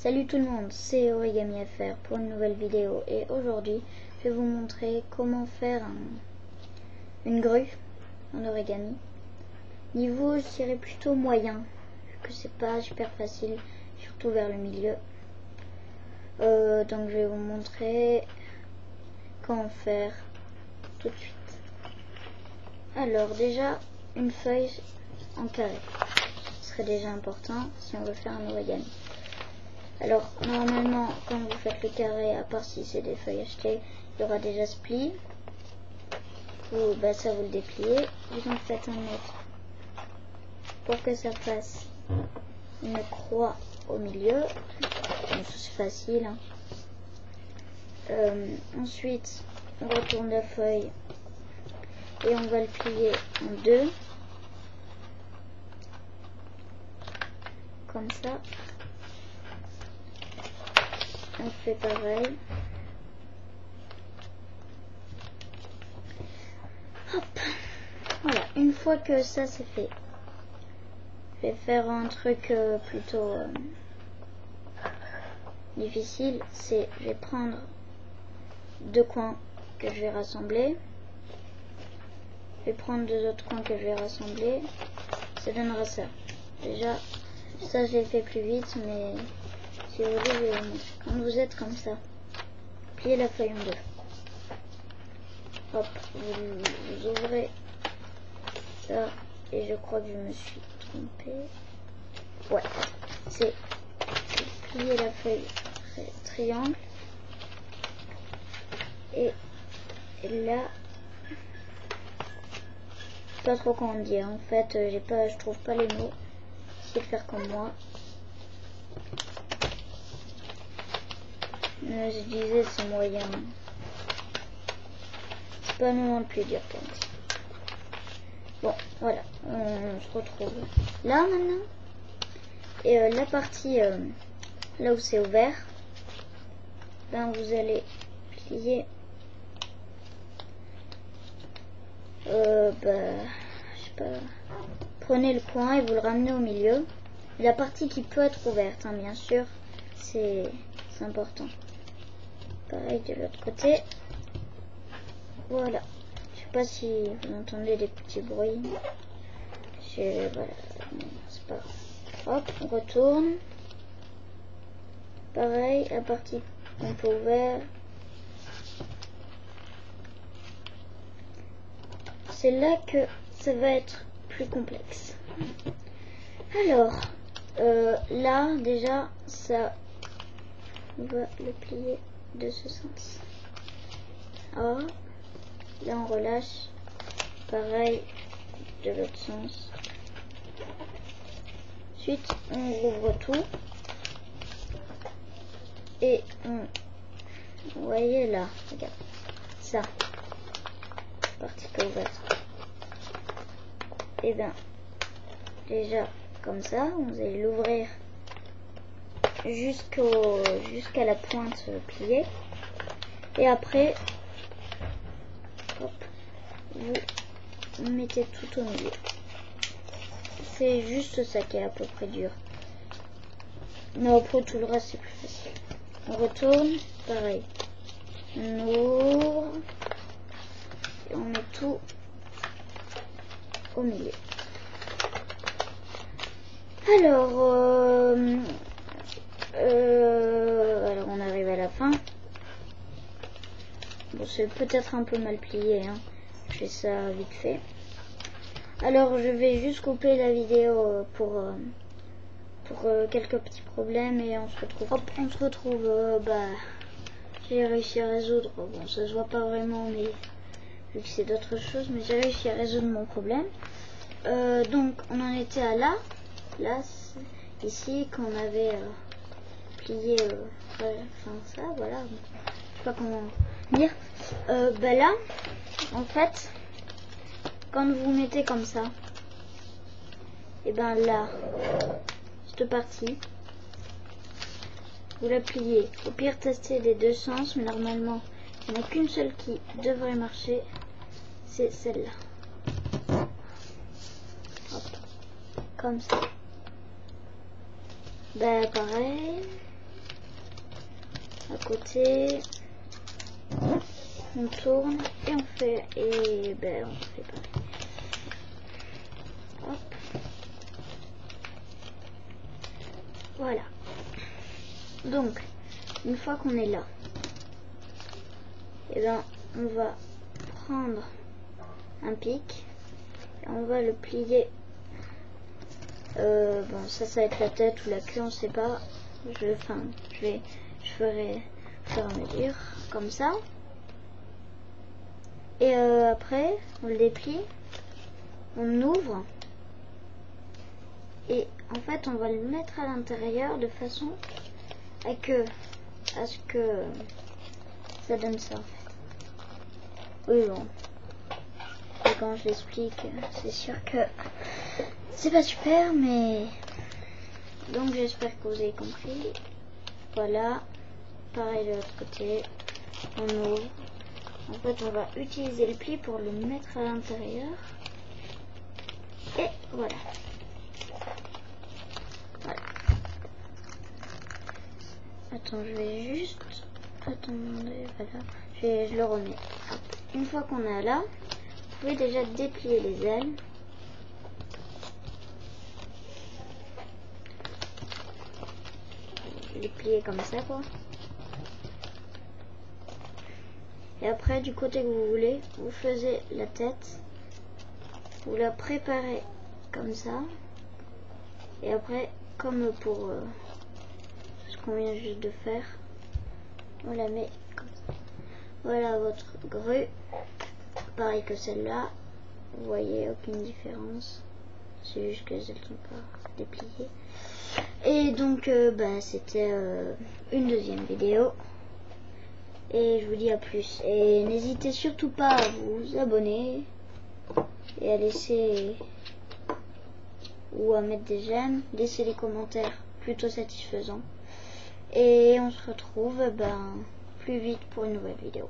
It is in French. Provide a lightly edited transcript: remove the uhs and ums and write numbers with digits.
Salut tout le monde, c'est Origami FR pour une nouvelle vidéo et aujourd'hui je vais vous montrer comment faire une grue en origami. Niveau je dirais plutôt moyen, vu que c'est pas super facile, surtout vers le milieu. Donc je vais vous montrer comment faire tout de suite. Alors déjà une feuille en carré, ce serait déjà important si on veut faire un origami. Alors normalement quand vous faites le carré, à part si c'est des feuilles achetées, il y aura déjà ce pli. Ça vous le dépliez, vous en faites un autre pour que ça fasse une croix au milieu. Donc c'est facile, hein. Ensuite on retourne la feuille et on va le plier en deux comme ça. On fait pareil. Hop. Voilà, une fois que ça c'est fait, je vais faire un truc plutôt difficile. C'est, je vais prendre deux coins que je vais rassembler. Je vais prendre deux autres coins que je vais rassembler. Ça donnera ça. Déjà, ça je l'ai fait plus vite, mais si vous voulez, je vais vous montrer. Quand vous êtes comme ça, pliez la feuille en deux. Hop, vous ouvrez ça, et je crois que je me suis trompée. Ouais, c'est plier la feuille triangle, et là, pas trop comment dire. En fait, je trouve pas les mots. Essayez de faire comme moi. Je disais c'est moyen. C'est pas le moment le plus dur pour moi. Bon, voilà, on se retrouve là maintenant. Et la partie là où c'est ouvert, ben vous allez plier. Je sais pas. Prenez le coin et vous le ramenez au milieu. La partie qui peut être ouverte, hein, bien sûr, c'est important. Pareil de l'autre côté. Voilà. Je sais pas si vous entendez des petits bruits. Voilà. C'est pas grave. Hop, on retourne. Pareil, la partie qu'on peut ouvrir. C'est là que ça va être plus complexe. Alors, là, déjà, ça, on va le plier de ce sens. Ah, là, on relâche. Pareil, de l'autre sens. Ensuite, on rouvre tout. Et vous voyez là, regarde, ça, partie pas ouverte. Et bien, déjà, comme ça, vous allez l'ouvrir jusqu'à la pointe pliée. Et après, hop, vous mettez tout au milieu. C'est juste ça qui est à peu près dur. Mais après tout le reste c'est plus facile. On retourne, pareil. On ouvre et on met tout au milieu. Alors, alors on arrive à la fin. Bon, c'est peut-être un peu mal plié, hein. Je fais ça vite fait. Alors je vais juste couper la vidéo pour quelques petits problèmes et on se retrouve. Hop, on se retrouve. J'ai réussi à résoudre. Bon, ça se voit pas vraiment, mais vu que c'est d'autres choses, mais j'ai réussi à résoudre mon problème. Donc on en était à là, ici qu'on avait plié. Enfin ça, voilà. Je sais pas comment dire. Là, en fait. Quand vous mettez comme ça, et ben là, cette partie, vous la pliez. Au pire, testez les deux sens, mais normalement, il n'y en a qu'une seule qui devrait marcher, c'est celle-là. Hop, comme ça. Pareil, côté. On tourne et on fait on fait pareil. Hop. Voilà. Donc une fois qu'on est là, et ben on va prendre un pic et on va le plier. Bon, ça va être la tête ou la queue, on sait pas. Je ferai faire à mesure comme ça. Et après, on le déplie, on ouvre et en fait, on va le mettre à l'intérieur de façon à ce que ça donne ça. En fait. Oui, bon. Et quand je l'explique, c'est sûr que c'est pas super, mais donc j'espère que vous avez compris. Voilà, pareil de l'autre côté, on ouvre. En fait, on va utiliser le pli pour le mettre à l'intérieur. Et voilà. Voilà. Attends, je vais juste... Attendez, voilà. Je le remets. Hop. Une fois qu'on est là, vous pouvez déjà déplier les ailes. Les plier comme ça, quoi. Et après, du côté que vous voulez, vous faisiez la tête. Vous la préparez comme ça. Et après, comme pour ce qu'on vient juste de faire, on la met comme ça. Voilà votre grue. Pareil que celle-là. Vous voyez, aucune différence. C'est juste que elles ne sont pas dépliées. Et donc, c'était une deuxième vidéo. Et je vous dis à plus. Et n'hésitez surtout pas à vous abonner. Et à laisser... ou à mettre des j'aime. Laisser des commentaires plutôt satisfaisants. Et on se retrouve plus vite pour une nouvelle vidéo.